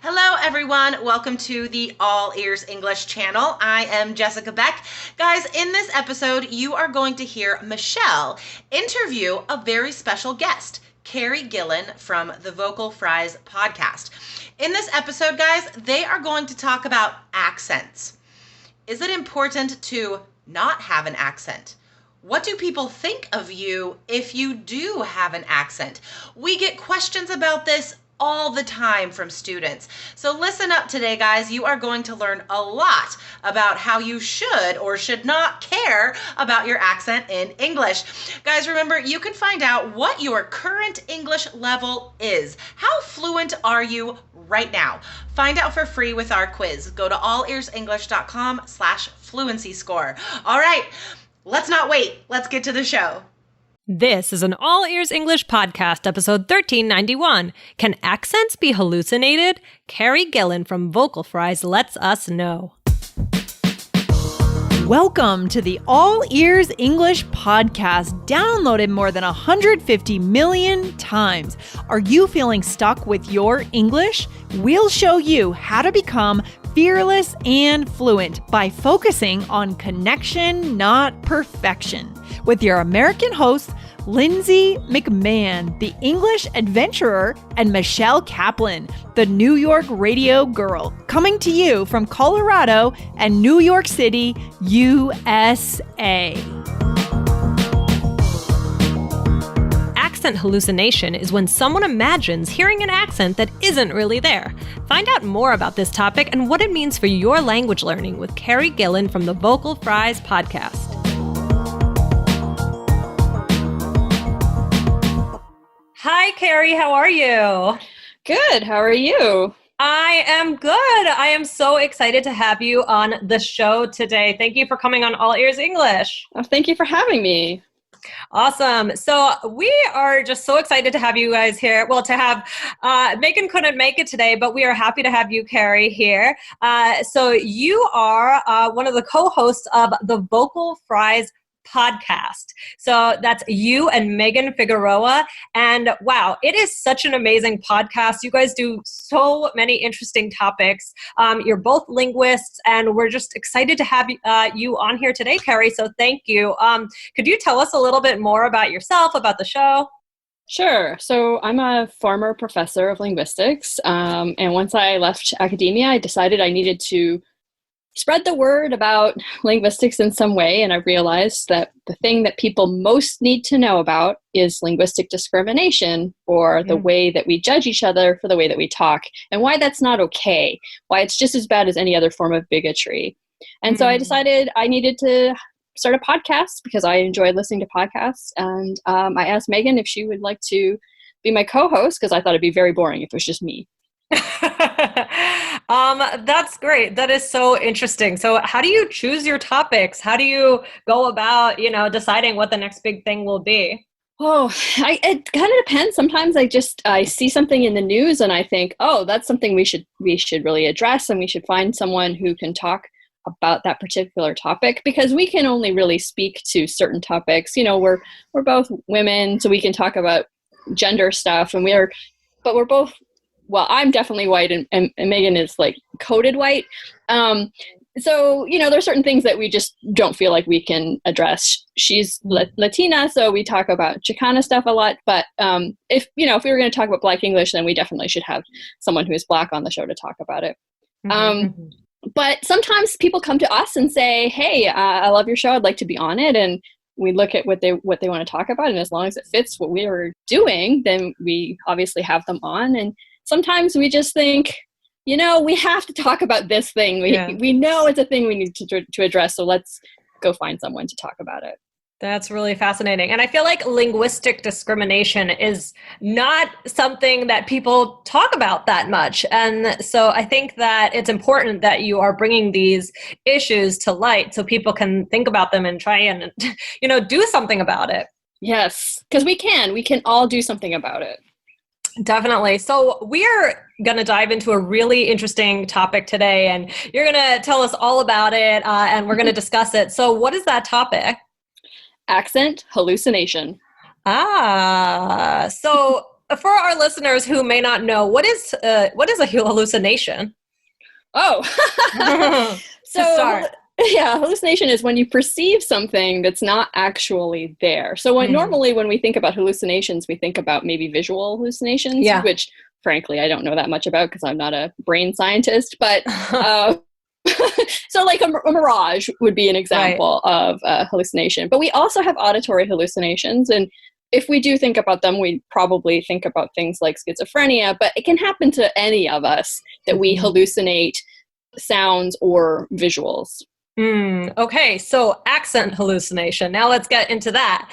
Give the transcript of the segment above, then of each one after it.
Hello, everyone. Welcome to the All Ears English channel. I am Jessica Beck. Guys, in this episode, you are going to hear Michelle interview a very special guest, Carrie Gillon from the Vocal Fries podcast. In this episode, guys, they are going to talk about accents. Is it important to not have an accent? What do people think of you if you do have an accent? We get questions about this all the time from students. So listen up today, guys. You are going to learn a lot about how you should or should not care about your accent in English. Guys, remember, you can find out what your current English level is. How fluent are you right now? Find out for free with our quiz. Go to allearsenglish.com/fluency score. All right, let's not wait. Let's get to the show. This is an All Ears English podcast, episode 1391. Can accents be hallucinated? Carrie Gillon from Vocal Fries lets us know. Welcome to the All Ears English podcast, downloaded more than 150 million times. Are you feeling stuck with your English? We'll show you how to become fearless and fluent by focusing on connection, not perfection. With your American hosts, Lindsay McMahon, the English adventurer, and Michelle Kaplan, the New York radio girl, coming to you from Colorado and New York City, USA. Accent hallucination is when someone imagines hearing an accent that isn't really there. Find out more about this topic and what it means for your language learning with Carrie Gillon from the Vocal Fries podcast. Hi, Carrie. How are you? Good. How are you? I am good. I am so excited to have you on the show today. Thank you for coming on All Ears English. Oh, thank you for having me. Awesome. So we are just so excited to have you guys here. Well, to have Megan couldn't make it today, but we are happy to have you, Carrie, here. So you are one of the co-hosts of the Vocal Fries podcast. So that's you and Megan Figueroa. And wow, it is such an amazing podcast. You guys do so many interesting topics. You're both linguists, and we're just excited to have you on here today, Carrie. So thank you. Could you tell us a little bit more about yourself, about the show? Sure. So I'm a former professor of linguistics. And once I left academia, I decided I needed to spread the word about linguistics in some way, and I realized that the thing that people most need to know about is linguistic discrimination, or the way that we judge each other for the way that we talk, and why that's not okay, why it's just as bad as any other form of bigotry. And so I decided I needed to start a podcast because I enjoyed listening to podcasts, and I asked Megan if she would like to be my co-host because I thought it'd be very boring if it was just me. That's great. That is so interesting. So how do you choose your topics? How do you go about, deciding what the next big thing will be? Oh, it kind of depends. Sometimes I see something in the news and I think, oh, that's something we should really address, and we should find someone who can talk about that particular topic, because we can only really speak to certain topics. We're both women, so we can talk about gender stuff, and we're both. Well, I'm definitely white, and Megan is like coded white. So, there's certain things that we just don't feel like we can address. She's Latina, so we talk about Chicana stuff a lot. But if we were going to talk about Black English, then we definitely should have someone who is Black on the show to talk about it. But sometimes people come to us and say, hey, I love your show. I'd like to be on it. And we look at what they want to talk about. And as long as it fits what we are doing, then we obviously have them on. And sometimes we just think, we have to talk about this thing. We know it's a thing we need to address, so let's go find someone to talk about it. That's really fascinating. And I feel like linguistic discrimination is not something that people talk about that much. And so I think that it's important that you are bringing these issues to light so people can think about them and try and, do something about it. Yes, because we can all do something about it. Definitely. So we're going to dive into a really interesting topic today, and you're going to tell us all about it, and we're going to discuss it. So what is that topic? Accent hallucination. So for our listeners who may not know, what is a hallucination? Oh, To start. Yeah, hallucination is when you perceive something that's not actually there. So normally when we think about hallucinations, we think about maybe visual hallucinations, which frankly, I don't know that much about because I'm not a brain scientist, but so like a mirage would be an example of a hallucination. But we also have auditory hallucinations. And if we do think about them, we probably think about things like schizophrenia, but it can happen to any of us that we hallucinate sounds or visuals. Okay, so accent hallucination. Now let's get into that.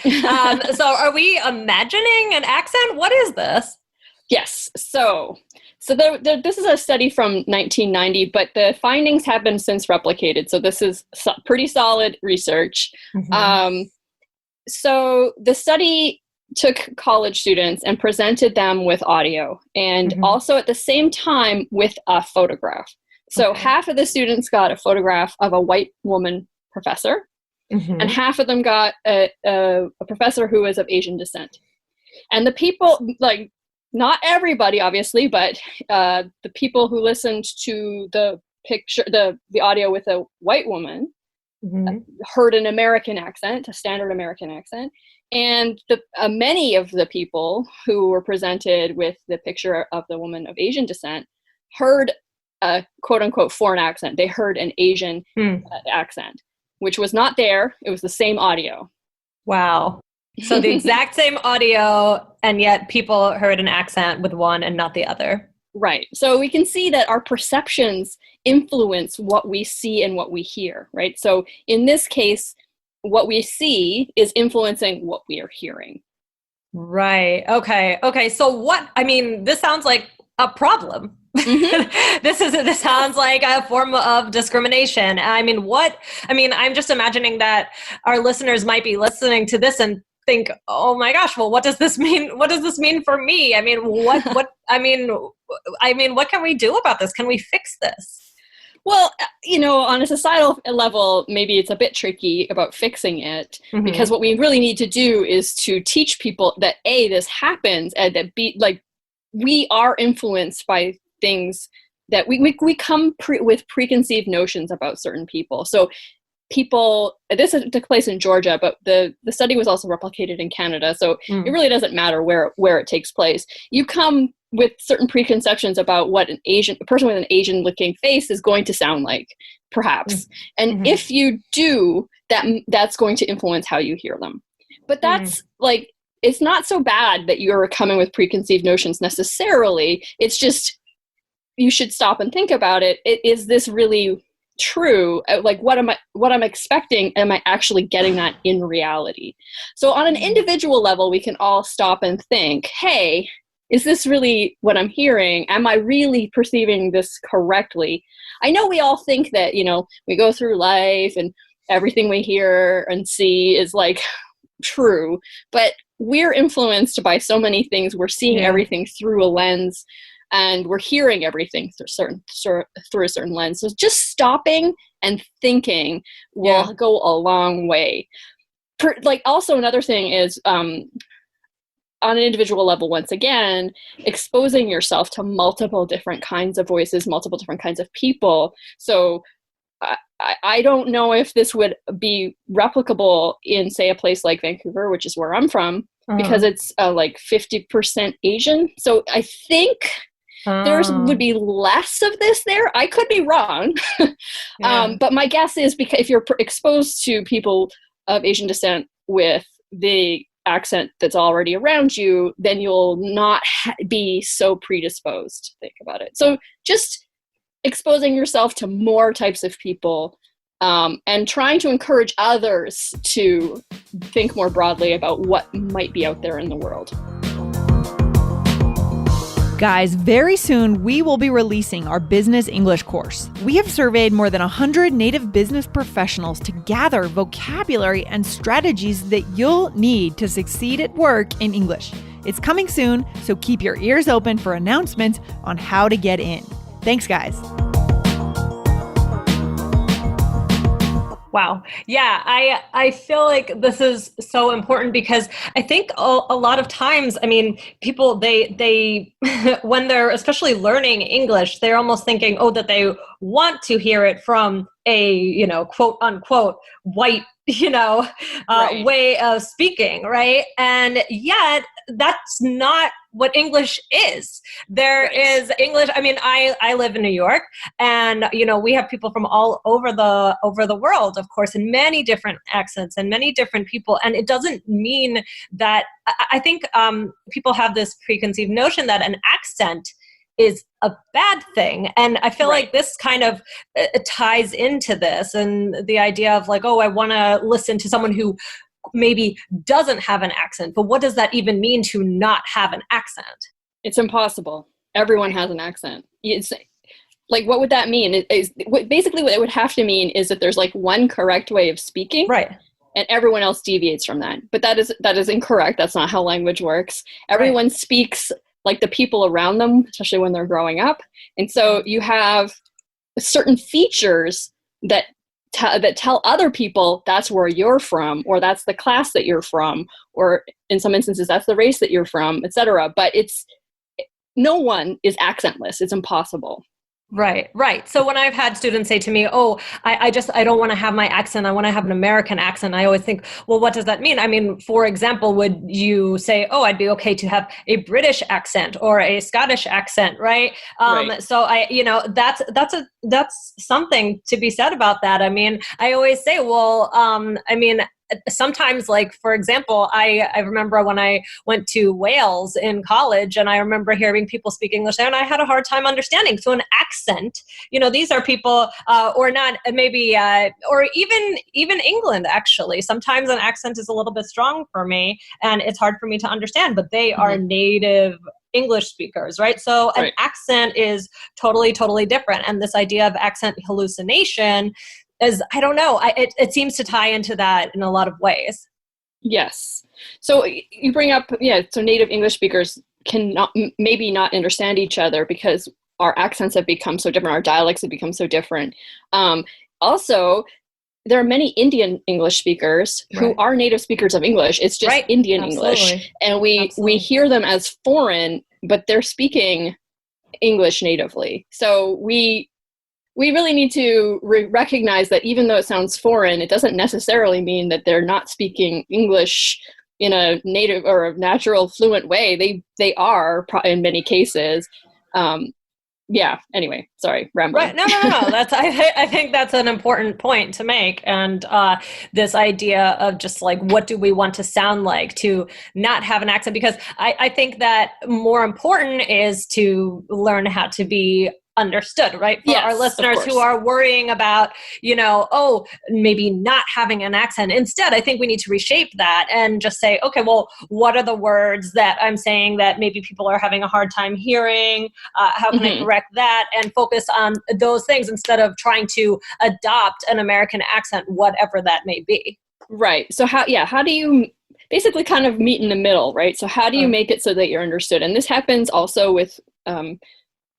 So are we imagining an accent? What is this? Yes. So this is a study from 1990, but the findings have been since replicated. So this is pretty solid research. So the study took college students and presented them with audio and also at the same time with a photograph. So half of the students got a photograph of a white woman professor, and half of them got a professor who was of Asian descent. And the people, like, not everybody, obviously, but the people who listened to the picture, the audio with a white woman, heard an American accent, a standard American accent. And many of the people who were presented with the picture of the woman of Asian descent heard a quote unquote foreign accent. They heard an Asian accent, which was not there. It was the same audio. Wow. So the exact same audio, and yet people heard an accent with one and not the other. Right. So we can see that our perceptions influence what we see and what we hear, right? So in this case, what we see is influencing what we are hearing. Right. Okay. So this sounds like a problem. This sounds like a form of discrimination. I'm just imagining that our listeners might be listening to this and think, oh my gosh, well, what does this mean? What does this mean for me? What can we do about this? Can we fix this? Well, on a societal level, maybe it's a bit tricky about fixing it because what we really need to do is to teach people that A, this happens, and that B, like, we are influenced by things that we come with preconceived notions about certain people. So this took place in Georgia, but the study was also replicated in Canada. So it really doesn't matter where it takes place. You come with certain preconceptions about what a person with an Asian looking face is going to sound like, perhaps. And if you do, that's going to influence how you hear them. But that's like, it's not so bad that you're coming with preconceived notions necessarily. It's just, you should stop and think about it. Is this really true? Like, what I'm expecting, am I actually getting that in reality? So on an individual level, we can all stop and think, hey, is this really what I'm hearing? Am I really perceiving this correctly? I know we all think that, we go through life and everything we hear and see is like true, but we're influenced by so many things. We're seeing everything through a lens, and we're hearing everything through a certain lens. So just stopping and thinking will go a long way. Also another thing is, on an individual level, once again, exposing yourself to multiple different kinds of voices, multiple different kinds of people. So I don't know if this would be replicable in, say, a place like Vancouver, which is where I'm from, because it's like 50% Asian. So I think there would be less of this there. I could be wrong. But my guess is, because if you're exposed to people of Asian descent with the accent that's already around you, then you'll not be so predisposed to think about it. So just exposing yourself to more types of people, and trying to encourage others to think more broadly about what might be out there in the world. Guys, very soon we will be releasing our business English course. We have surveyed more than 100 native business professionals to gather vocabulary and strategies that you'll need to succeed at work in English. It's coming soon, so keep your ears open for announcements on how to get in. Thanks, guys. Wow. Yeah, I feel like this is so important because I think a lot of times, I mean, people they when they're especially learning English, they're almost thinking, oh, that they want to hear it from a, quote unquote white, Right. way of speaking, right? And yet that's not what English is. There Right. is English. I mean, I live in New York, and we have people from all over the world, of course, in many different accents and many different people. And it doesn't mean that I think people have this preconceived notion that an accent is a bad thing. And I feel Right. like this kind of ties into this, and the idea of like, oh, I want to listen to someone who maybe doesn't have an accent, but what does that even mean to not have an accent? It's impossible. Everyone has an accent. It's like, what would that mean? Basically what it would have to mean is that there's like one correct way of speaking, Right. and everyone else deviates from that. But that is incorrect. That's not how language works. Everyone speaks like the people around them, especially when they're growing up. And so you have certain features that tell other people that's where you're from, or that's the class that you're from, or in some instances that's the race that you're from, etc. But no one is accentless. It's impossible. Right, right. So when I've had students say to me, oh, I don't want to have my accent. I want to have an American accent. I always think, well, what does that mean? I mean, for example, would you say, oh, I'd be okay to have a British accent or a Scottish accent, right? Right. So that's something to be said about that. I mean, I always say, well, I mean, sometimes, like, for example, I remember when I went to Wales in college, and I remember hearing people speak English there, and I had a hard time understanding. So an accent, these are people, or not, maybe, or even England, actually. Sometimes an accent is a little bit strong for me, and it's hard for me to understand, but they are native English speakers, right? So an accent is totally, totally different. And this idea of accent hallucination is, I don't know, it seems to tie into that in a lot of ways. Yes. So you bring up, so native English speakers maybe not understand each other because our accents have become so different, our dialects have become so different. Also, there are many Indian English speakers who are native speakers of English. It's just Indian English. And we hear them as foreign, but they're speaking English natively. So we really need to recognize that even though it sounds foreign, it doesn't necessarily mean that they're not speaking English in a native or a natural fluent way. They are in many cases. Anyway, sorry, rambling. Right. No. That's, I think that's an important point to make. And this idea of just like, what do we want to sound like to not have an accent? Because I think that more important is to learn how to be understood, right? For our listeners who are worrying about, maybe not having an accent. Instead, I think we need to reshape that and just say, okay, well, what are the words that I'm saying that maybe people are having a hard time hearing? How can I correct that? And focus on those things instead of trying to adopt an American accent, whatever that may be. Right. So how do you basically kind of meet in the middle, right? So how do you make it so that you're understood? And this happens also with,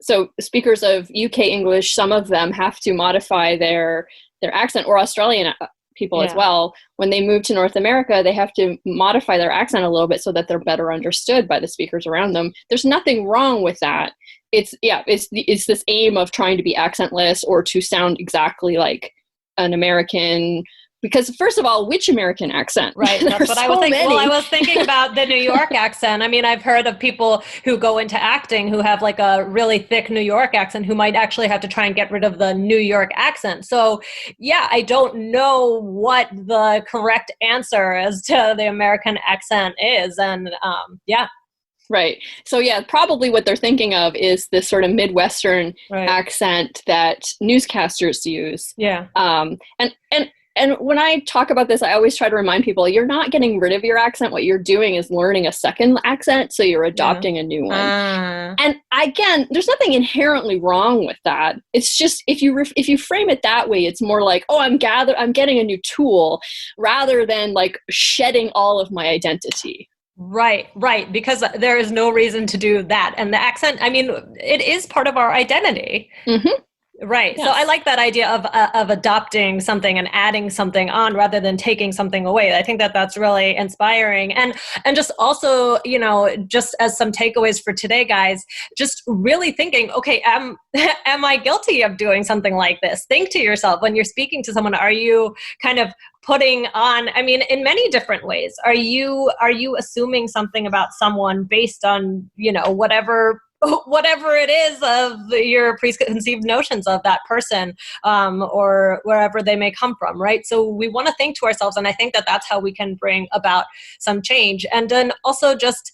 so speakers of UK English, some of them have to modify their accent, or Australian people as well. When they move to North America, they have to modify their accent a little bit so that they're better understood by the speakers around them. There's nothing wrong with that. It's this aim of trying to be accentless or to sound exactly like an American. Because first of all, which American accent? Right. That's what I was thinking. Well, I was thinking about the New York accent. I mean, I've heard of people who go into acting who have like a really thick New York accent who might actually have to try and get rid of the New York accent. So I don't know what the correct answer as to the American accent is. And Right. So probably what they're thinking of is this sort of Midwestern accent that newscasters use. Yeah. And when I talk about this, I always try to remind people, you're not getting rid of your accent. What you're doing is learning a second accent, so you're adopting a new one. And again, there's nothing inherently wrong with that. It's just if you frame it that way, it's more like, oh, I'm getting a new tool, rather than like shedding all of my identity. Right, because there is no reason to do that. And the accent, I mean, it is part of our identity. Mm-hmm. Right. Yes. So I like that idea of adopting something and adding something on rather than taking something away. I think that that's really inspiring. And just also, just as some takeaways for today, guys, just really thinking, okay, am I guilty of doing something like this? Think to yourself when you're speaking to someone, are you kind of putting on, in many different ways, are you assuming something about someone based on, whatever it is of your preconceived notions of that person, or wherever they may come from, right? So we want to think to ourselves, and I think that that's how we can bring about some change. And then also just,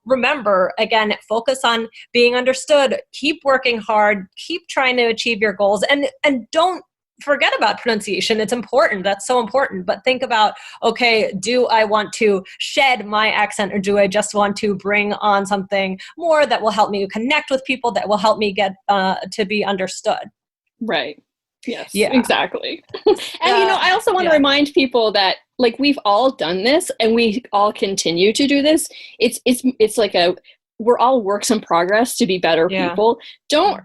remember, again, focus on being understood, keep working hard, keep trying to achieve your goals, and don't forget about pronunciation. It's important. That's so important. But think about, okay, do I want to shed my accent, or do I just want to bring on something more that will help me connect with people, that will help me get to be understood? Right. Yes, yeah, exactly. And, I also want to remind people that, like, we've all done this and we all continue to do this. It's like we're all works in progress to be better people. Don't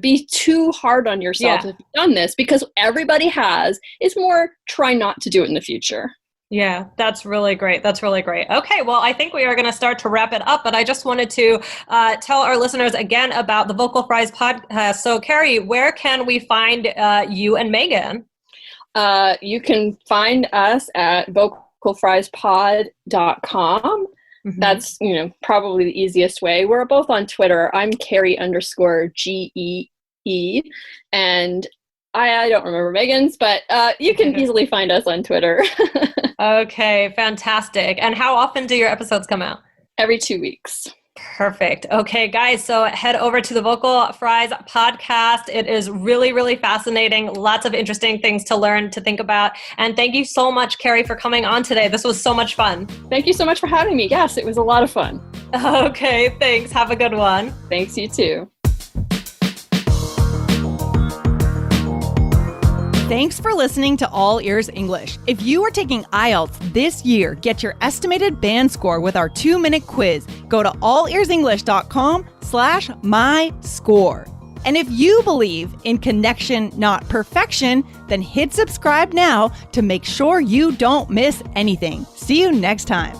be too hard on yourself if you've done this, because everybody has. It's more, try not to do it in the future. Yeah, that's really great. That's really great. Okay, well, I think we are going to start to wrap it up, but I just wanted to tell our listeners again about the Vocal Fries podcast. So, Carrie, where can we find you and Megan? You can find us at vocalfriespod.com. Mm-hmm. That's, probably the easiest way. We're both on Twitter. I'm Carrie_GEE. And I don't remember Megan's, but you can easily find us on Twitter. Okay, fantastic. And how often do your episodes come out? Every 2 weeks. Perfect. Okay, guys, so head over to the Vocal Fries podcast. It is really, really fascinating. Lots of interesting things to learn, to think about. And thank you so much, Carrie, for coming on today. This was so much fun. Thank you so much for having me. Yes, it was a lot of fun. Okay, thanks. Have a good one. Thanks, you too. Thanks for listening to All Ears English. If you are taking IELTS this year, get your estimated band score with our 2-minute quiz. Go to allearsenglish.com/myscore. And if you believe in connection, not perfection, then hit subscribe now to make sure you don't miss anything. See you next time.